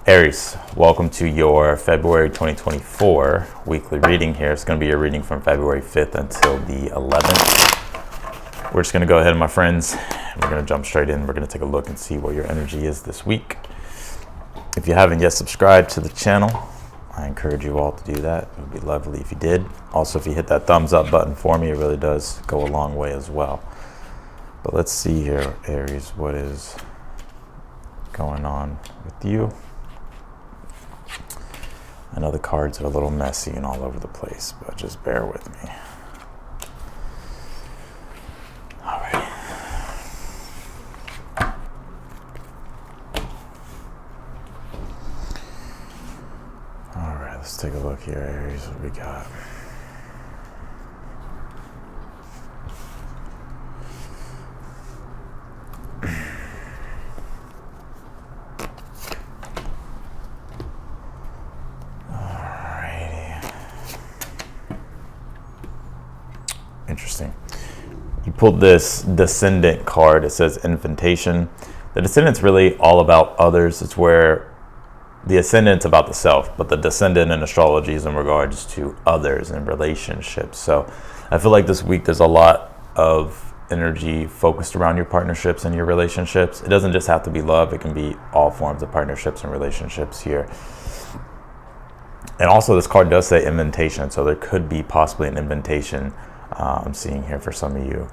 Aries, welcome to your February 2024 weekly reading here. It's going to be a reading from February 5th until the 11th. We're just going to go ahead, my friends. We're going to jump straight in. We're going to take a look and see what your energy is this week. If you haven't yet subscribed to the channel, I encourage you all to do that. It would be lovely if you did. Also, if you hit that thumbs up button for me, it really does go a long way as well. But let's see here, Aries, what is going on with you? I know the cards are a little messy and all over the place, but just bear with me. All right. All right, let's take a look here, Aries. What do we got? Interesting. You pulled this descendant card. It says invitation. The descendant's really all about others. It's where the ascendant's about the self, but the descendant in astrology is in regards to others and relationships. So I feel like this week there's a lot of energy focused around your partnerships and your relationships. It doesn't just have to be love. It can be all forms of partnerships and relationships here. And also this card does say invitation. So there could be possibly an invitation I'm seeing here for some of you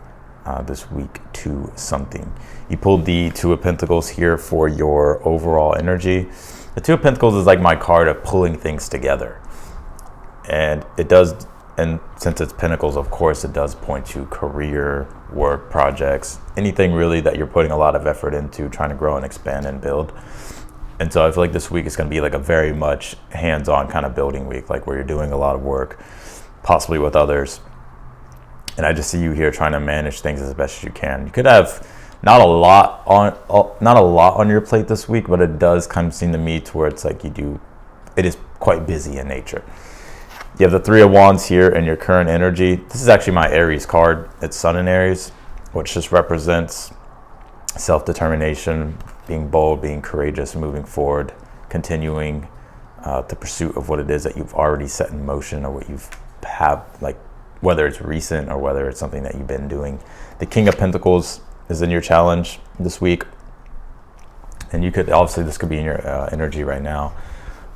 this week to something. You pulled the Two of Pentacles here for your overall energy. The Two of Pentacles is like my card of pulling things together. And it does, and since it's Pentacles, of course, it does point to career, work, projects, anything really that you're putting a lot of effort into, trying to grow and expand and build. And so I feel like this week is going to be like a very much hands-on kind of building week, like where you're doing a lot of work, possibly with others. And I just see you here trying to manage things as best as you can. You could have not a lot on your plate this week, but it does kind of seem to me to where it's like it is quite busy in nature. You have the Three of Wands here in your current energy. This is actually my Aries card. It's Sun in Aries, which just represents self-determination, being bold, being courageous, moving forward, continuing the pursuit of what it is that you've already set in motion or what you've whether it's recent or whether it's something that you've been doing. The King of Pentacles is in your challenge this week. And you could, obviously this could be in your energy right now.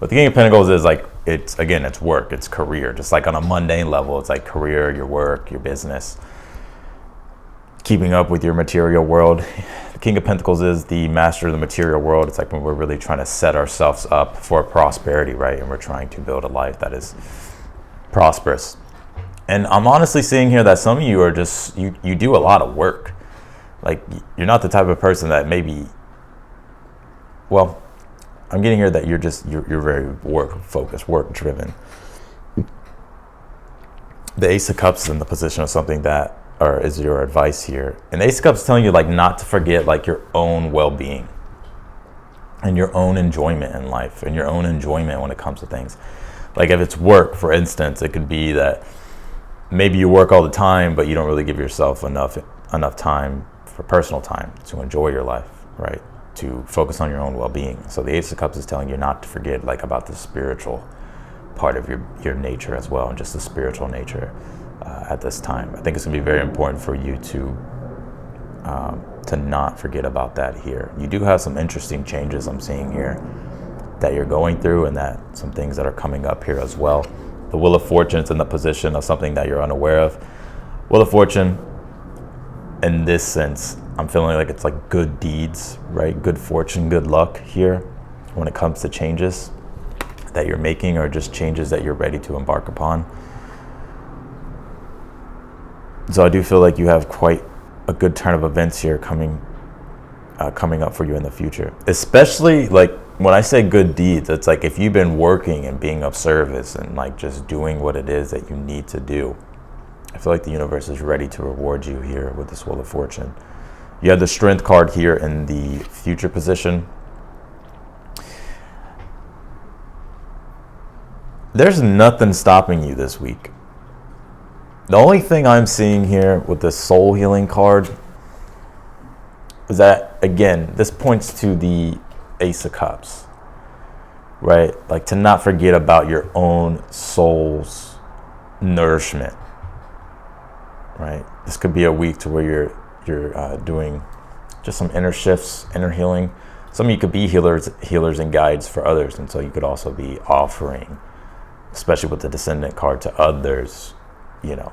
But the King of Pentacles is like, it's work, it's career. Just like on a mundane level, it's like career, your work, your business. Keeping up with your material world. The King of Pentacles is the master of the material world. It's like when we're really trying to set ourselves up for prosperity, right? And we're trying to build a life that is prosperous. And I'm honestly seeing here that some of you are just, you do a lot of work. Like, you're not the type of person that maybe, well, I'm getting here that you're very work focused, work driven. The Ace of Cups is in the position of something that, or is your advice here. And the Ace of Cups is telling you like not to forget like your own well-being and your own enjoyment in life and your own enjoyment when it comes to things. Like if it's work, for instance, it could be that maybe you work all the time, but you don't really give yourself enough time for personal time to enjoy your life, right? To focus on your own well-being. So the Ace of Cups is telling you not to forget like about the spiritual part of your nature as well, and just the spiritual nature at this time. I think it's gonna be very important for you to not forget about that here. You do have some interesting changes I'm seeing here that you're going through, and that some things that are coming up here as well. The Wheel of Fortune is in the position of something that you're unaware of. Wheel of Fortune, in this sense, I'm feeling like it's like good deeds, right? Good fortune, good luck here when it comes to changes that you're making or just changes that you're ready to embark upon. So I do feel like you have quite a good turn of events here coming up for you in the future. Especially like when I say good deeds, it's like if you've been working and being of service and like just doing what it is that you need to do, I feel like the universe is ready to reward you here with this Wheel of Fortune. You have the Strength card here in the future position. There's nothing stopping you this week. The only thing I'm seeing here with the Soul Healing card is that, again, this points to the Ace of Cups. right? Like to not forget about your own soul's nourishment, right? This could be a week to where you're doing just some inner shifts, inner healing. Some of you could be healers and guides for others, and so you could also be offering, especially with the Descendant card, to others, you know,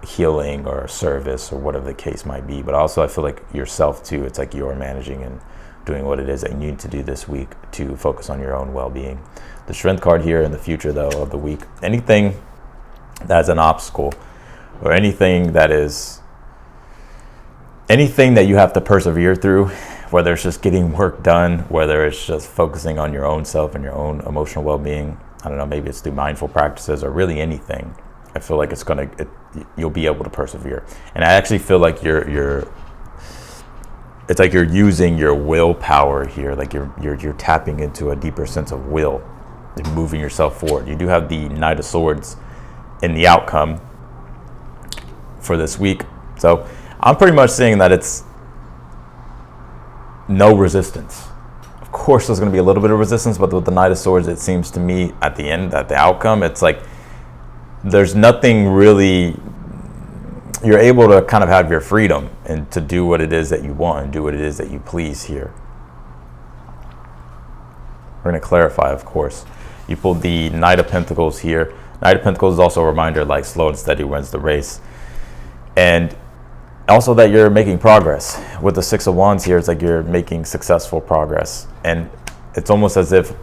healing or service or whatever the case might be. But also I feel like yourself too, it's like you're managing and doing what it is that you need to do this week to focus on your own well-being. The Strength card here in the future though of the week, anything that's an obstacle or anything that you have to persevere through, whether it's just getting work done, whether it's just focusing on your own self and your own emotional well-being, I don't know, maybe it's through mindful practices or really anything, I feel like you'll be able to persevere. And I actually feel like it's like you're using your willpower here, like you're tapping into a deeper sense of will and moving yourself forward. You do have the Knight of Swords in the outcome for this week. So I'm pretty much seeing that it's no resistance. Of course, there's going to be a little bit of resistance, but with the Knight of Swords, it seems to me at the end, at the outcome, it's like there's nothing really, you're able to kind of have your freedom and to do what it is that you want and do what it is that you please here. We're going to clarify, of course. You pulled the Knight of Pentacles here. Knight of Pentacles is also a reminder, like, slow and steady wins the race. And also that you're making progress. With the Six of Wands here, it's like you're making successful progress. And it's almost as if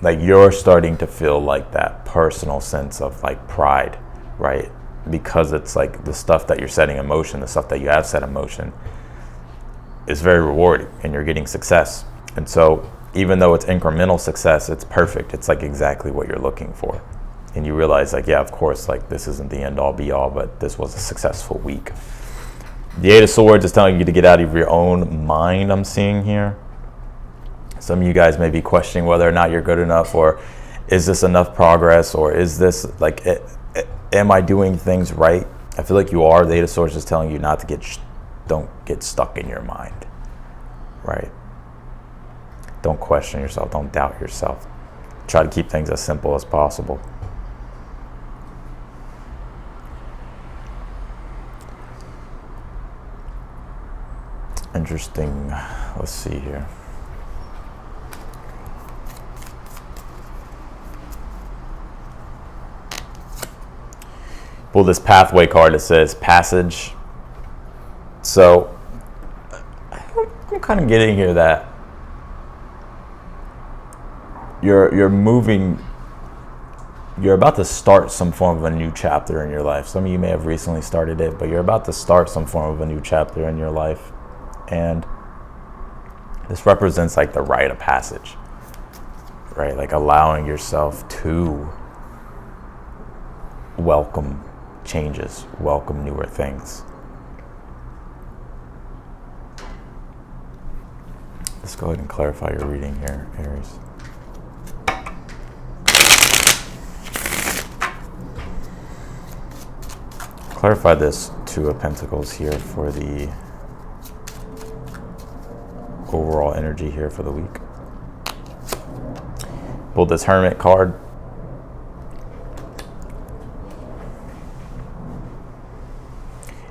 like you're starting to feel like that personal sense of like pride, right? Because it's like the stuff that you're setting in motion, the stuff that you have set in motion is very rewarding and you're getting success. And so even though it's incremental success, it's perfect. It's like exactly what you're looking for. And you realize like, yeah, of course, like this isn't the end all be all, but this was a successful week. The Eight of Swords is telling you to get out of your own mind, I'm seeing here. Some of you guys may be questioning whether or not you're good enough, or is this enough progress, or is this like, am I doing things right? I feel like you are. The Eight of Swords is telling you not to don't get stuck in your mind, right? Don't question yourself. Don't doubt yourself. Try to keep things as simple as possible. Interesting. Let's see here. Pull this Pathway card that says Passage. So I'm kind of getting here that you're moving, you're about to start some form of a new chapter in your life. Some of you may have recently started it, but you're about to start some form of a new chapter in your life. And this represents like the rite of passage, right? Like allowing yourself to welcome changes, welcome newer things. Let's go ahead and clarify your reading here, Aries. Clarify this Two of Pentacles here for the overall energy here for the week. Pulled this Hermit card.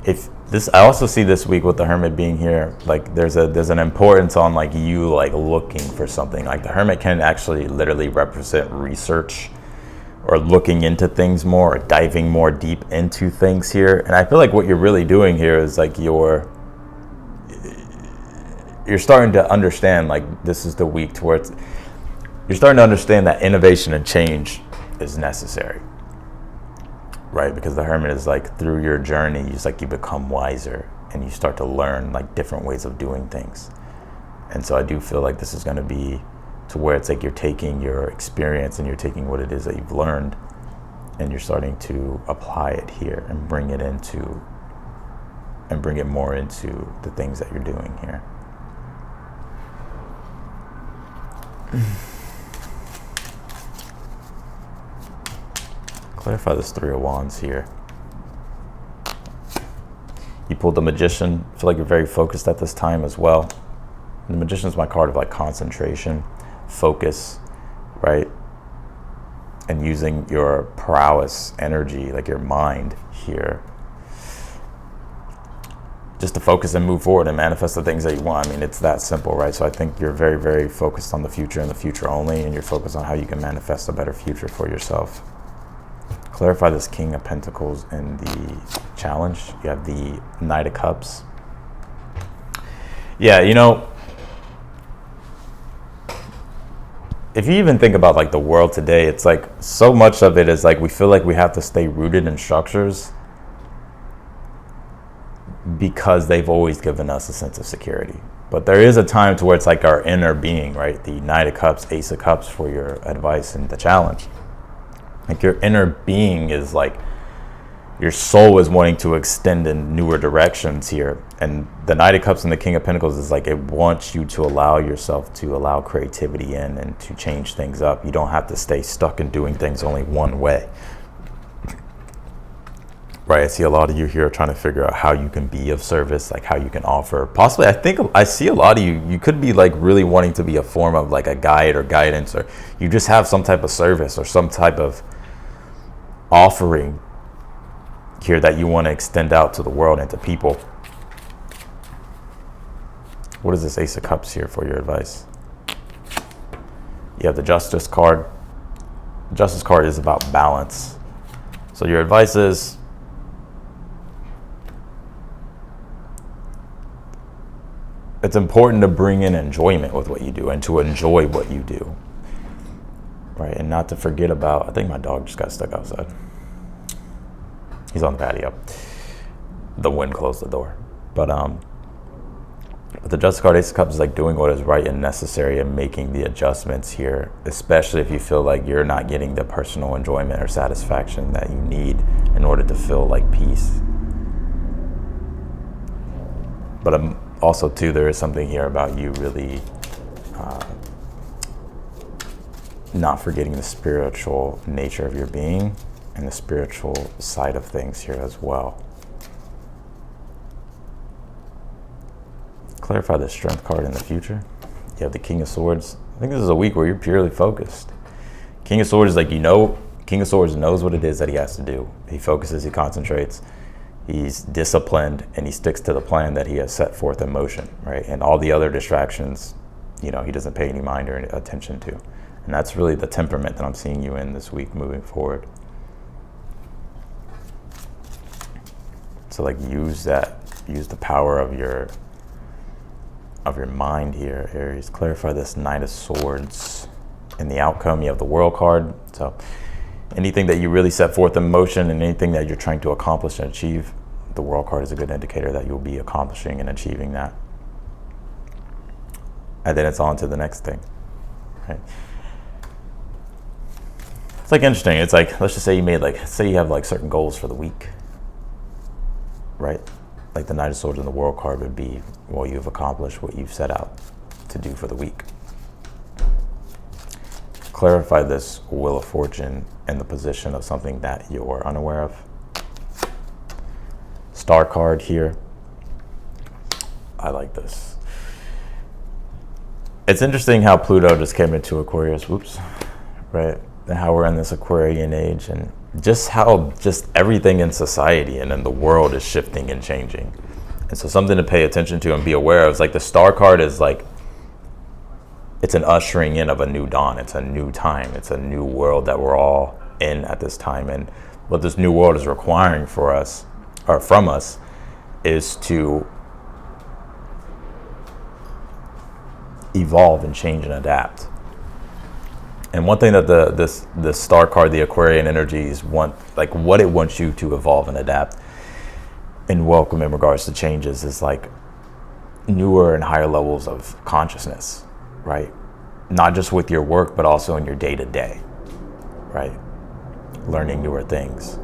If this, I also see this week with the Hermit being here, like there's an importance on like you like looking for something. Like the Hermit can actually literally represent research or looking into things more, or diving more deep into things here. And I feel like what you're really doing here is like you're starting to understand, like this is the week to where you're starting to understand that innovation and change is necessary, right? Because the Hermit is like through your journey, you become wiser and you start to learn like different ways of doing things. And so I do feel like this is going to be to where it's like you're taking your experience and you're taking what it is that you've learned and you're starting to apply it here and bring it more into the things that you're doing here. Clarify this Three of Wands here. You pulled the Magician. I feel like you're very focused at this time as well. The Magician is my card of like concentration, focus, right? And using your prowess energy, like your mind here, just to focus and move forward and manifest the things that you want. I mean, it's that simple, right? So I think you're very, very focused on the future and the future only, and you're focused on how you can manifest a better future for yourself. Clarify this King of Pentacles in the challenge. You have the Knight of Cups. Yeah, you know, if you even think about like the world today, it's like so much of it is like we feel like we have to stay rooted in structures because they've always given us a sense of security. But there is a time to where it's like our inner being, right? The Knight of Cups, Ace of Cups for your advice and the challenge. Like your inner being is like, your soul is wanting to extend in newer directions here. And the Knight of Cups and the King of Pentacles is like, it wants you to allow yourself to allow creativity in and to change things up. You don't have to stay stuck in doing things only one way. Right, I see a lot of you here trying to figure out how you can be of service, like how you can offer. Possibly, I think I see a lot of you could be like really wanting to be a form of like a guide or guidance, or you just have some type of service or some type of offering here that you want to extend out to the world and to people. What is this Ace of Cups here for your advice? You have the Justice card. The Justice card is about balance. So your advice is, it's important to bring in enjoyment with what you do and to enjoy what you do, right? And not to forget about, I think my dog just got stuck outside. He's on the patio. The wind closed the door. But the Justice card, Ace of Cups, is like doing what is right and necessary and making the adjustments here, especially if you feel like you're not getting the personal enjoyment or satisfaction that you need in order to feel like peace. But also, too, there is something here about you really not forgetting the spiritual nature of your being and the spiritual side of things here as well. Clarify the Strength card in the future. You have the King of Swords. I think this is a week where you're purely focused. King of Swords is like, King of Swords knows what it is that he has to do. He focuses, he concentrates. He's disciplined, and he sticks to the plan that he has set forth in motion, right? And all the other distractions, he doesn't pay any mind or any attention to. And that's really the temperament that I'm seeing you in this week moving forward. So like use the power of your mind here, Aries. Clarify this Knight of Swords. In the outcome, you have the World card. So anything that you really set forth in motion and anything that you're trying to accomplish and achieve, the World card is a good indicator that you'll be accomplishing and achieving that. And then it's on to the next thing, right? It's like interesting. It's like, let's just say say you have like certain goals for the week, right? Like the Knight of Swords and the World card would be, well, you've accomplished what you've set out to do for the week. Clarify this Wheel of Fortune in the position of something that you're unaware of. Star card here. I like this. It's interesting how Pluto just came into Aquarius, right? And how we're in this Aquarian age, and just how everything in society and in the world is shifting and changing. And so something to pay attention to and be aware of is like the Star card is like, it's an ushering in of a new dawn. It's a new time. It's a new world that we're all in at this time. And what this new world is requiring for us, or from us, is to evolve and change and adapt. And one thing that the Star card, the Aquarian energies want, like what it wants you to evolve and adapt and welcome in regards to changes, is like newer and higher levels of consciousness, right? Not just with your work, but also in your day-to-day, right? Learning newer things,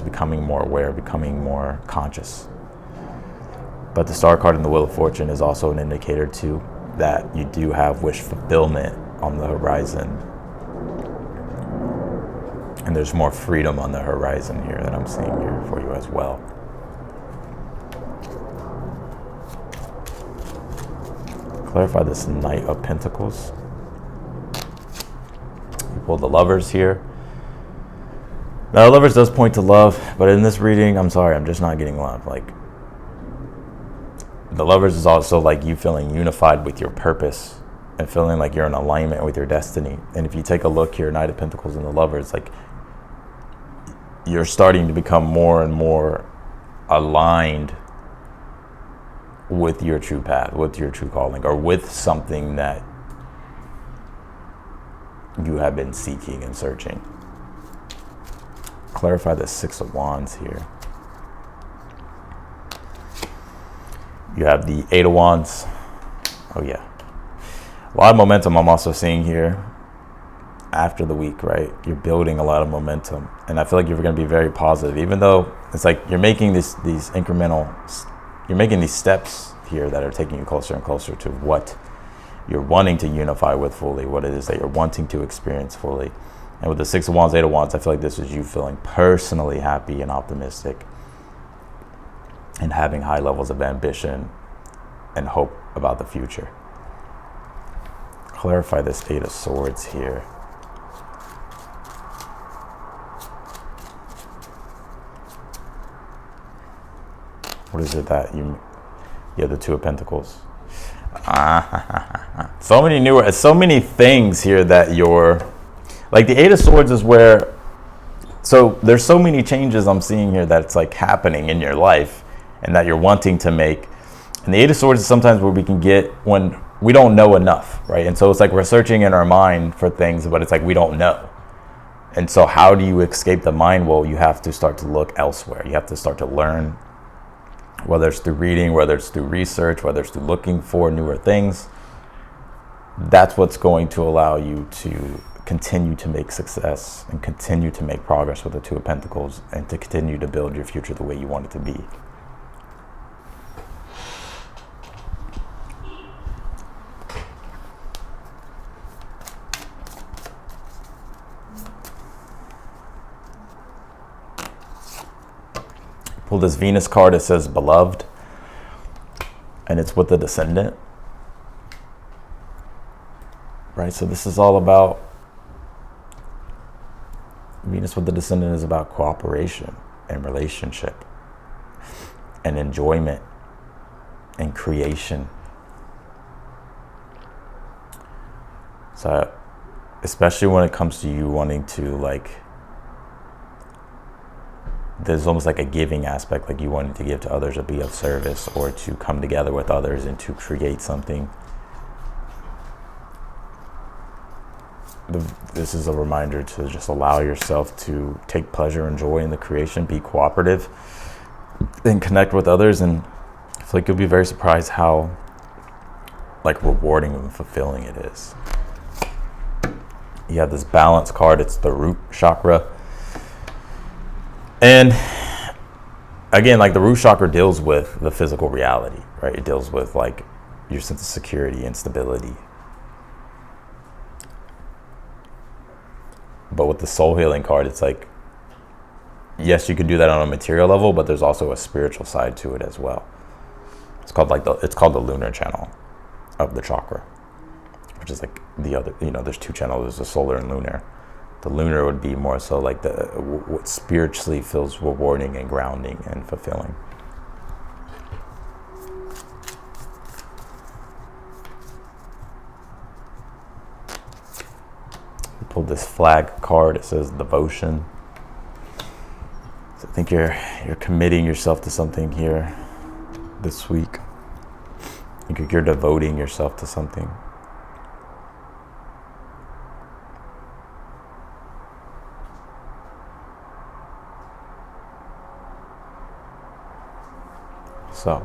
becoming more aware, becoming more conscious. But the Star card in the Wheel of Fortune is also an indicator too that you do have wish fulfillment on the horizon. And there's more freedom on the horizon here that I'm seeing here for you as well. Clarify this Knight of Pentacles. pulled the Lovers here. Now, the Lovers does point to love, but in this reading, I'm sorry, I'm just not getting love. Like, the Lovers is also like you feeling unified with your purpose and feeling like you're in alignment with your destiny. And if you take a look here, Knight of Pentacles and the Lovers, like, you're starting to become more and more aligned with your true path, with your true calling, or with something that you have been seeking and searching. Clarify the Six of Wands here. You have the Eight of Wands. Oh yeah. A lot of momentum I'm also seeing here after the week, right? You're building a lot of momentum. And I feel like you're going to be very positive, even though it's like you're making these incremental, you're making these steps here that are taking you closer and closer to what you're wanting to unify with fully, what it is that you're wanting to experience fully. And with the Six of Wands, Eight of Wands, I feel like this is you feeling personally happy and optimistic and having high levels of ambition and hope about the future. Clarify this Eight of Swords here. What is it that you have the Two of Pentacles. So many things here that you're, like the Eight of Swords is where, so there's so many changes I'm seeing here that's like happening in your life and that you're wanting to make. And the Eight of Swords is sometimes where we can get when we don't know enough, right? And so it's like we're searching in our mind for things, but it's like we don't know. And so how do you escape the mind? Well, you have to start to look elsewhere. You have to start to learn, whether it's through reading, whether it's through research, whether it's through looking for newer things. That's what's going to allow you to continue to make success and continue to make progress with the Two of Pentacles and to continue to build your future the way you want it to be. Pull this Venus card. It says beloved, and it's with the Descendant, right? So this is all about, Venus with the Descendant is about cooperation and relationship and enjoyment and creation. So especially when it comes to you wanting to, like, there's almost like a giving aspect, like you wanting to give to others or be of service or to come together with others and to create something. This is a reminder to just allow yourself to take pleasure and joy in the creation, be cooperative, and connect with others. And I feel like you'll be very surprised how like rewarding and fulfilling it is. You have this Balance card. It's the root chakra. And again, like the root chakra deals with the physical reality, right? It deals with like your sense of security and stability. But with the soul healing card, it's like, yes, you can do that on a material level, but there's also a spiritual side to it as well. It's called the lunar channel of the chakra, which is like the other, there's two channels, there's the solar and lunar. The lunar would be more so like what spiritually feels rewarding and grounding and fulfilling. We pulled this flag card. It says devotion. So I think you're committing yourself to something here this week. I think you're devoting yourself to something. So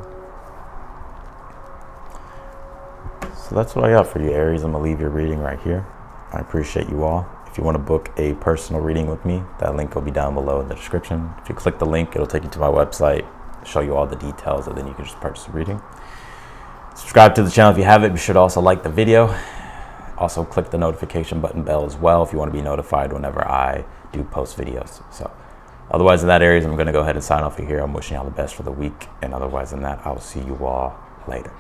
that's what I got for you, Aries. I'm going to leave your reading right here. I appreciate you all. If you want to book a personal reading with me, that link will be down below in the description. If you click the link, it'll take you to my website, show you all the details, and then you can just purchase a reading. Subscribe to the channel if you haven't. Be sure to also like the video. Also click the notification button bell as well if you want to be notified whenever I do post videos. So otherwise, in that Aries, I'm going to go ahead and sign off here. I'm wishing you all the best for the week. And otherwise than that, I will see you all later.